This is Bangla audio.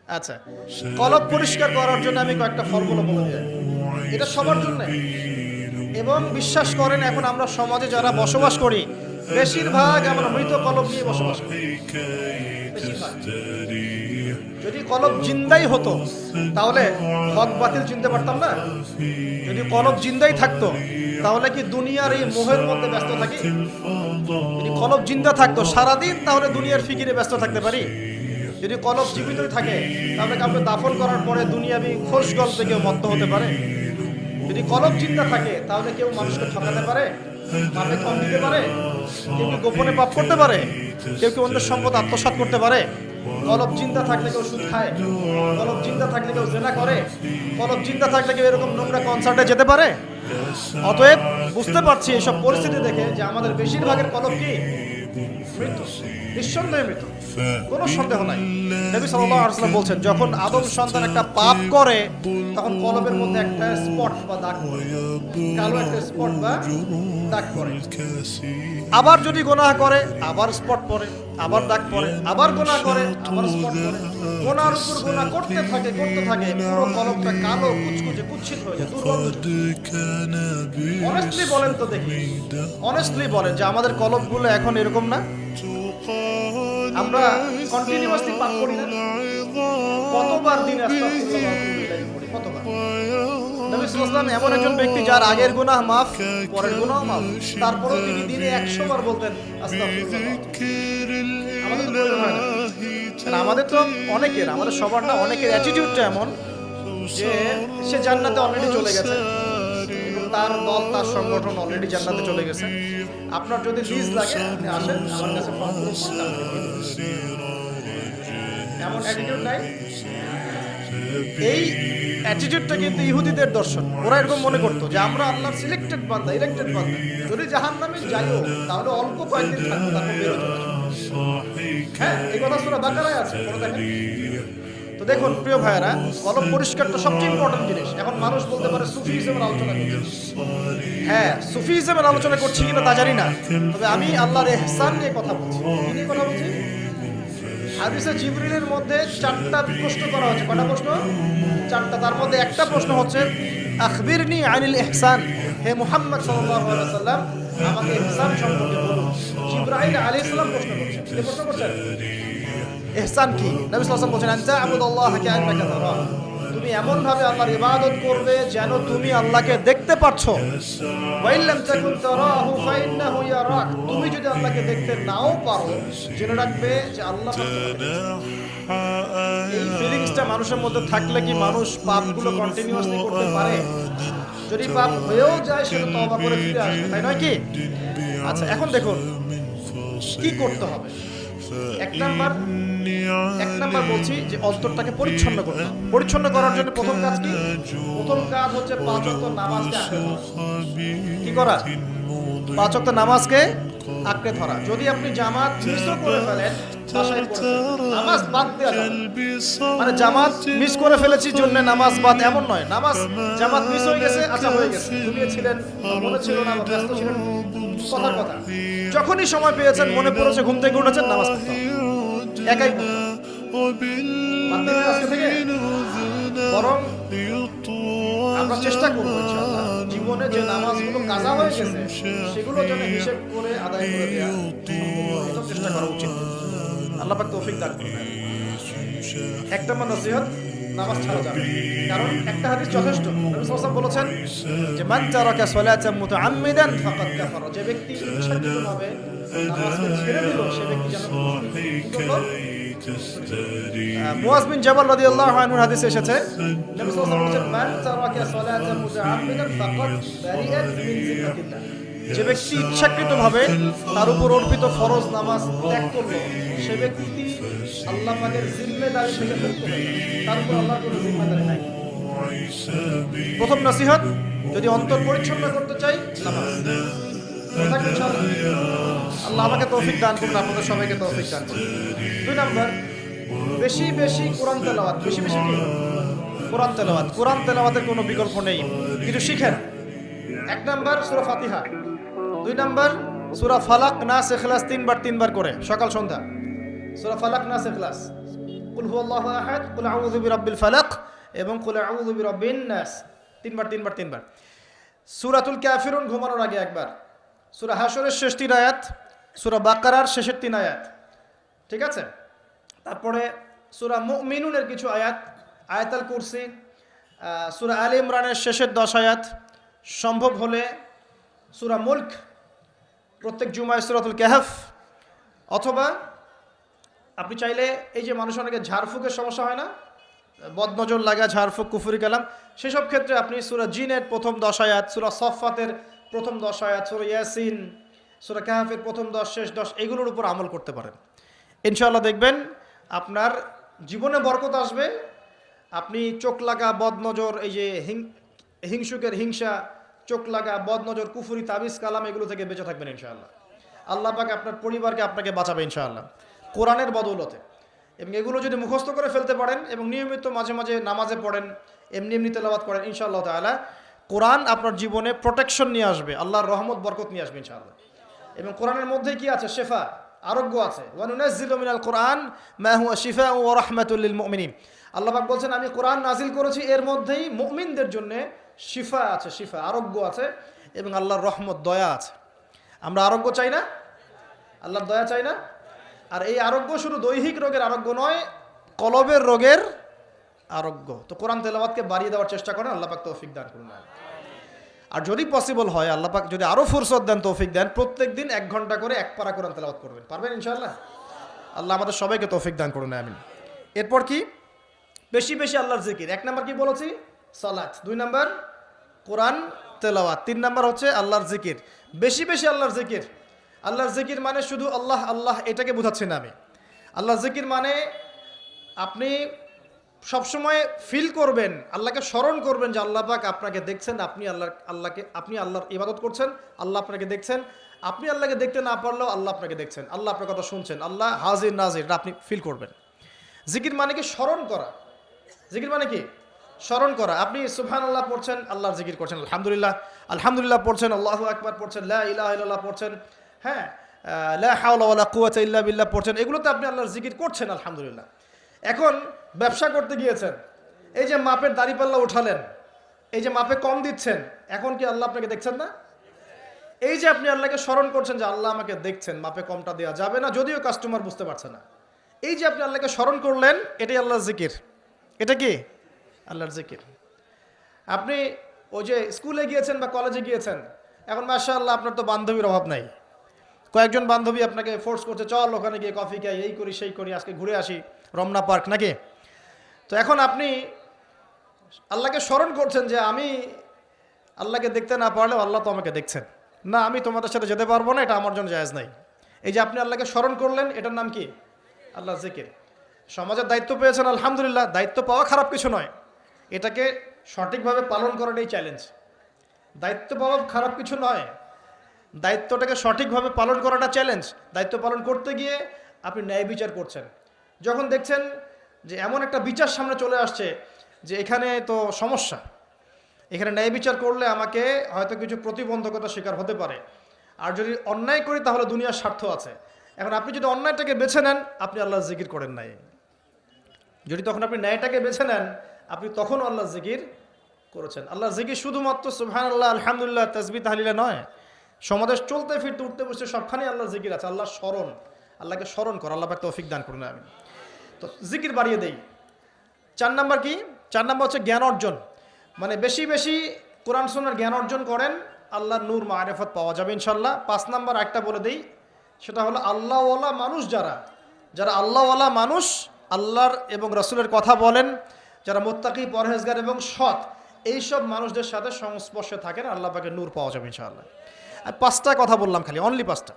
আচ্ছা, কলব পরিষ্কার করার জন্য আমি কয়েকটা ফর্মুলা বলে দিই। এটা সবার জন্য, এবং বিশ্বাস করেন এখন আমরা সমাজে যারা বসবাস করি বেশিরভাগ আমরা মৃত কলব নিয়ে বসবাস করি। বেশিরভাগ। যদি কলব জিন্দাই হতো তাহলে হক বাতিল চিনতে পারতাম না। যদি কলব জিন্দাই থাকতো তাহলে কি দুনিয়ার এই মোহের মধ্যে ব্যস্ত থাকি? যদি কলব জিন্দা থাকতো সারাদিন তাহলে দুনিয়ার ফিকিরে ব্যস্ত থাকতে পারি। যদি কলব জীবিতই থাকে তাহলে কাউকে দাফন করার পরে দুনিয়াবি খোশ গল্পে কেউ মত্ত হতে পারে। যদি কলব জিন্দা থাকে তাহলে কেউ মানুষকে ঠকাতে পারে, পাপে কম দিতে পারে, কেউ কি গোপনে পাপ করতে পারে, কেউ কি অন্যের সম্পদ আত্মসাৎ করতে পারে। কলব জিন্দা থাকলে কেউ সুদ খায়, কলব জিন্দা থাকলে কেউ জেনা করে, কলব জিন্দা থাকলে কেউ এরকম নোংরা কনসার্টে যেতে পারে। অতএব বুঝতে পারছি এইসব পরিস্থিতি দেখে যে আমাদের বেশিরভাগের কলব কি মৃত্যু, নিঃসন্দেহে মৃত্যু, কোনো সন্দেহ নাই। নবী সাল্লাল্লাহু আলাইহি ওয়াসাল্লাম বলছেন যখন আদম সন্তান একটা পাপ করে তখন কলবের মধ্যে একটা স্পট বা দাগ পড়ে, কালো একটা স্পট বা দাগ পড়ে। আবার যদি গুনাহ করে আবার স্পট পড়ে, আবার দাগ পড়ে, আবার গুনাহ করে আবার স্পট পড়ে। গুনাহর উপর গুনাহ করতে থাকে পুরো কলবটা কালো কুচকুচে কুৎসিত হয়ে যায়, দুর্গন্ধ। অনেস্টলি বলেন তো দেখি, অনেস্টলি বলেন যে আমাদের কলবগুলো এখন এরকম না? আমরা কন্টিনিউয়াসলি পাপ করি না? কতবার দিনে আস্তাগফিরুল্লাহ পড়ি, কতবার? নবী সাল্লাল্লাহু আলাইহি ওয়াসাল্লাম এমন একজন ব্যক্তি যার আগের গুনাহ মাফ, পরের গুনাহ মাফ, তারপরেও তিনি দিনে 100 বার বলতেন আস্তাগফিরুল্লাহ। আমাদের তো প্রয়োজন হয় না। আর আমাদের তো অনেকের, আমাদের সবার না, অনেকের অ্যাটিটিউডটা এমন যে সে জান্নাতে অলরেডি চলে গেছে, তার দল তার সংগঠন অলরেডি জান্নাতে চলে গেছে। আপনার যদি লিজ লাগে আপনি আসেন আমার কাছে, এমন অ্যাটিটিউড নাই। এই অ্যাটিটিউডটা কিন্তু ইহুদিদের দর্শন। ওরা এরকম মনে করতো যে আমরা আল্লাহর সিলেক্টেড বান্দা, ইলেক্টেড বান্দা, যদি জাহান্নামে যাইও তাহলে অল্প কয়েকদিন থাকবো, তারপর বের হতে পারবো। হ্যাঁ, এই কথা সূরা বাকারায় আছে, পড়ে দেখেন। তো দেখুন প্রিয় ভাইয়েরা, কলব পরিষ্কারটা সবচেয়ে ইম্পর্টেন্ট জিনিস। এখন মানুষ বলতে পারে সুফিজমের আলোচনা করছি। হ্যাঁ, সুফিজমের আলোচনা করছি কিনা তা জানি না, তবে আমি আল্লাহর ইহসান নিয়ে কথা বলছি। কি নিয়ে কথা বলছি? হাদিসে জিবরিলের মধ্যে 4টা প্রশ্ন করা হচ্ছে। কয়টা প্রশ্ন? 4টা। তার মধ্যে একটা প্রশ্ন হচ্ছে আখবিরনি আনিল ইহসান, হে মুহাম্মদ সাল্লাল্লাহু আলাইহি ওয়াসাল্লাম আমাকে ইহসান সম্পর্কে বলুন। জিবরাইল আলাইহিস সালাম প্রশ্ন করছেন। কি প্রশ্ন করছেন? ইহসান কি? নবী সাল্লাল্লাহু আলাইহি ওয়াসাল্লাম বলেন আনতা আবুদুল্লাহ কাআন্নাকা তারা, তুমি এমন ভাবে আল্লাহর ইবাদত করবে যেন তুমি আল্লাহকে দেখতে পাচ্ছো। ওয়া ইল্লাম তাকুন তারাহু ফাইন্নাহু ইয়ারাক, তুমি যদি আল্লাহকে দেখতে নাও পারো জেনে রাখবে যে আল্লাহ তোমাকে। এই ফিলিংসটা মানুষের মধ্যে থাকলে কি মানুষ পাপগুলো কন্টিনিউয়াসলি করতে পারে? যদি পাপ হয়েও যায় সেটা তওবা করে ফিরে আসবে, তাই নয় কি? আচ্ছা, এখন দেখুন কি করতে হবে। এক নাম্বার বলছি যে অন্তরটাকে পরিচ্ছন্ন করতে হবে। পরিচ্ছন্ন করার জন্য প্রথম কাজ কি? প্রথম কাজ হচ্ছে 5 ওয়াক্ত নামাজকে আঁকড়ে ধরা। কি করা? 5 ওয়াক্ত নামাজকে আঁকড়ে ধরা। যদি আপনি জামাত মিসও করে ফেলেন, বাসায় পড়ে নামাজ বাদ দেওয়া যাবে। মানে জামাত মিস করে ফেলেছি জন্য নামাজ বাদ এমন নয়। নামাজ জামাত মিস হয়ে গেছে, আচ্ছা হয়ে গেছে, ঘুমিয়েছিলেন, মনে ছিল না, ব্যস্ত ছিলেন, কথার কথা। যখনই সময় পেয়েছেন, মনে পড়েছে, ঘুম থেকে উঠেছেন, নামাজ পড়তে হবে। একাই আজকে থেকে। বরং আমরা চেষ্টা করবো ইনশাআল্লাহ জীবনে যে নামাজগুলো কাজা হয়ে গেছে সেগুলো যেন হিসেব করে আদায় করে দেওয়া, এটা চেষ্টা করা উচিত। আল্লাহ পাক তৌফিক দান করুন। এক নম্বর নসিহত, নামাজ ছাড়া যাবে না। কারণ একটা হাদিস যথেষ্ট। নবী সাল্লাল্লাহু আলাইহি ওয়াসাল্লাম বলেছেন যে মান তারাকা সালাতান মুতাআম্মিদান ফাকাদ কাফারা, যে ব্যক্তি ইচ্ছাকৃতভাবে নামাজকে ছেড়ে দিল সে ব্যক্তি যেন মুয়াজ বিন জাবাল রাদিয়াল্লাহু আনহুর হাদিসে এসেছে, নবী সাল্লাল্লাহু আলাইহি ওয়াসাল্লাম বলেছেন মান তারাকা সালাতান মুতাআম্মিদান ফাকাদ বারিআত মিন জিম্মাতিল্লাহ, যে ব্যক্তি ইচ্ছাকৃতভাবে তার উপর অর্পিত ফরজ নামাজ ত্যাগ করলো সে ব্যক্তি আল্লাহ পাকের জিম্মেদারি থেকে মুক্ত হয়ে গেল, তার উপর আল্লাহর কোনো জিম্মেদারি নাই। প্রথম নসিহত, যদি অন্তর পরিচ্ছন্ন করতে চাই নামাজ। আল্লাহ আমাকে তৌফিক দান করুন, আপনাদের সবাইকে তৌফিক দান করুন। 2 নাম্বার, বেশি বেশি কোরআন তেলাওয়াত। বেশি বেশি কি? কোরআন তেলাওয়াত। কোরআন তেলাওয়াতের কোনো বিকল্প নেই, কিছু শিখেন। 1 নাম্বার সূরা ফাতিহা, 2 নাম্বার সূরা ফালাক নাস ইখলাস 3 বার করে সকাল সন্ধ্যা। সূরা ফালাক নাস ইখলাস, কুল হুয়াল্লাহু আহাদ, কুল আউযু বিরাব্বিল ফালাক এবং কুল আউযু বিরাব্বিন নাস, তিনবার। সূরাতুল কাফিরুন ঘুমানোর আগে একবার, সূরা হাশরের শেষ 3 আয়াত, সূরা বাকারার শেষের 3 আয়াত, ঠিক আছে? তারপরে সূরা মুমিনুনের কিছু আয়াত, আয়াতুল কুরসি, সূরা আলে ইমরানের শেষের 10 আয়াত, সম্ভব হলে সূরা মুলক, প্রত্যেক জুমায় সূরাতুল কাহফ, অথবা আপনি চাইলে এই যে মানুষ অনেকে ঝাড়ফুঁকের সমস্যা হয় না, বদনজর লাগা, ঝাড়ফুঁক, কুফরি কালাম, সেসব ক্ষেত্রে আপনি সূরা জিনের প্রথম 10 আয়াত, সূরা সফফাতের প্রথম 10 আয়াত, সূরা ইয়াসিন, সূরা কাহফের প্রথম 10 শেষ 10 এগুলোর উপর আমল করতে পারেন। ইনশাআল্লাহ দেখবেন আপনার জীবনে বরকত আসবে। আপনি চোখ লাগা, বদনজর, এই যে হিংসুকের হিংসা, চোখ লাগা, বদনজর, কুফরি, তাবিজ কালাম এগুলো থেকে বেঁচে থাকবেন ইনশাআল্লাহ। আল্লাহ পাক আপনার পরিবারকে আপনাকে বাঁচাবে ইনশাআল্লাহ কোরআনের বদৌলতে। এবং এগুলো যদি মুখস্থ করে ফেলতে পারেন এবং নিয়মিত মাঝে মাঝে নামাজে পড়েন, এমনি তেলাওয়াত করেন, ইনশাআল্লাহ তাআলা কোরআন আপনার জীবনে প্রোটেকশন নিয়ে আসবে, আল্লাহর রহমত বরকত নিয়ে আসবে ইনশাআল্লাহ। এবং কোরআনের মধ্যে কি আছে? শেফা, আরোগ্য আছে। ওয়া নুনাজ্জিলু মিনাল কোরআন মা হুয়া শিফাউ ওয়া রাহমাতুল লিল মুমিনিন। আল্লাহ পাক বলছেন আমি কোরআন নাজিল করেছি, এর মধ্যেই মুমিনদের জন্য শিফা আছে, শিফা আরোগ্য আছে এবং আল্লাহর রহমত, দয়া আছে। আমরা আরোগ্য চাই না? আল্লাহর দয়া চাই না? আর এই আরোগ্য শুধু দৈহিক রোগের আরোগ্য নয়, কলবের রোগের আরোগ্য। তো কোরআন তেলাওয়াতকে বাড়িয়ে দেওয়ার চেষ্টা করেন, আল্লাহ পাক তৌফিক দান করুন। আর যদি পসিবল হয়, আল্লাহ পাক যদি আরো ফুরসত দেন, তৌফিক দেন, প্রত্যেক দিন 1 ঘন্টা করে 1 পারা কোরআন তেলাওয়াত করবেন। পারবেন ইনশাআল্লাহ? আল্লাহ আমাদের সবাইকে তৌফিক দান করুন, আমিন। এরপর কি? বেশি বেশি আল্লাহর জিকির। 1 নাম্বার কি বলেছি? সালাত। 2 নাম্বার কোরআন তেলাওয়াত। 3 নাম্বার হচ্ছে আল্লাহর জিকির। বেশি বেশি আল্লাহর জিকির। আল্লাহর জিকির মানে শুধু আল্লাহ আল্লাহ এটাকে বোঝাচ্ছি না আমি। আল্লাহর জিকির মানে আপনি সবসময় ফিল করবেন, আল্লাহকে স্মরণ করবেন যে আল্লাহ পাক আপনাকে দেখছেন, আপনি আল্লাহর ইবাদত করছেন, আল্লাহ আপনাকে দেখছেন। আপনি আল্লাহকে দেখতে না পারলেও আল্লাহ আপনাকে দেখছেন, আল্লাহ আপনার কথা শুনছেন, আল্লাহ হাজির নাজির, এটা আপনি ফিল করবেন। জিকির মানে কি? স্মরণ করা। জিকির মানে কি? স্মরণ করা। আপনি সুবহানাল্লাহ পড়ছেন, আল্লাহর জিকির করছেন, আলহামদুলিল্লাহ পড়ছেন, আল্লাহু আকবার পড়ছেন, লা ইলাহা ইল্লাল্লাহ পড়ছেন, হ্যাঁ, লা হাওলা ওয়ালা কুওয়াতা ইল্লা বিল্লাহ পড়ছেন, এগুলোতে আপনি আল্লাহর জিকির করছেন, আলহামদুলিল্লাহ। এখন ব্যবসা করতে গিয়েছেন, এই যে মাপের দাড়িপাল্লা উঠালেন, এই যে মাপে কম দিচ্ছেন, এখন কি আল্লাহ আপনাকে দেখছেন না? এই যে আপনি আল্লাহকে স্মরণ করছেন যে আল্লাহ আমাকে দেখছেন, মাপে কমটা দেওয়া যাবে না, যদিও কাস্টমার বুঝতে পারছে না। এই যে আপনি আল্লাহকে স্মরণ করলেন, এটাই আল্লাহর জিকির। এটা কি? আল্লাহর জিকির। আপনি ওই যে স্কুলে গিয়েছেন বা কলেজে গিয়েছেন, এখন মাশাআল্লাহ আপনার তো বান্ধবীর অভাব নাই, কয়েকজন বান্ধবী আপনাকে ফোর্স করছে, চল ওখানে গিয়ে কফি খাই, এই করি সেই করি, আজকে ঘুরে আসি রমনা পার্ক, নাকি? তো এখন আপনি আল্লাহকে স্মরণ করছেন যে আমি আল্লাহকে দেখতে না পারলেও আল্লাহ তো আমাকে দেখছেন, না আমি তোমাদের সাথে যেতে পারবো না, এটা আমার জন্য জায়েজ নাই। এই যে আপনি আল্লাহকে স্মরণ করলেন, এটার নাম কি? আল্লাহর জিকির। সমাজের দায়িত্ব পেয়েছেন, আলহামদুলিল্লাহ, দায়িত্ব পাওয়া খারাপ কিছু নয়, এটাকে সঠিকভাবে পালন করাটাই চ্যালেঞ্জ। দায়িত্ব পাওয়া খারাপ কিছু নয়, দায়িত্বটাকে সঠিকভাবে পালন করাটা চ্যালেঞ্জ। দায়িত্ব পালন করতে গিয়ে আপনি ন্যায় বিচার করছেন, যখন দেখছেন যে এমন একটা বিচার সামনে চলে আসছে যে এখানে তো সমস্যা, এখানে ন্যায় বিচার করলে আমাকে হয়তো কিছু প্রতিবন্ধকতার শিকার হতে পারে, আর যদি অন্যায় করি তাহলে দুনিয়ার স্বার্থ আছে। এখন আপনি যদি অন্যায়টাকে বেছে নেন, আপনি আল্লাহর জিকির করেন নাই। যদি তখন আপনি ন্যায়টাকে বেছে নেন, আপনি তখন আল্লাহর জিকির করেছেন। আল্লাহর জিকির শুধুমাত্র সুবহানাল্লাহ, আলহামদুলিল্লাহ, তাসবিহ, তাহলিলা নয়, সমাজে চলতে ফিরতে উঠতে বসতে সবখানে আল্লাহর জিকির আছে। আল্লাহর স্মরণ, আল্লাহকে স্মরণ কর, আল্লাহ পাক তৌফিক দান করুন, আমিন। তো জিকির বাড়িয়ে দেই। 4 নাম্বার কি? 4 নাম্বার হচ্ছে জ্ঞান অর্জন। মানে বেশি বেশি কোরআন সুন্নাহর জ্ঞান অর্জন করেন, আল্লাহর নূর মারিফত পাওয়া যাবে ইনশাআল্লাহ। 5 নাম্বার একটা বলে দেই, সেটা হলো আল্লাহওয়ালা মানুষ, যারা আল্লাহওয়ালা মানুষ, আল্লাহর এবং রাসূলের কথা বলেন, যারা মুত্তাকি, পরহেজগার এবং সৎ, এইসব মানুষদের সাথে সংস্পর্শে থাকেন, আল্লাহ পাকের নূর পাওয়া যাবে ইনশাআল্লাহ। আর 5টা কথা বললাম, খালি অনলি 5টা।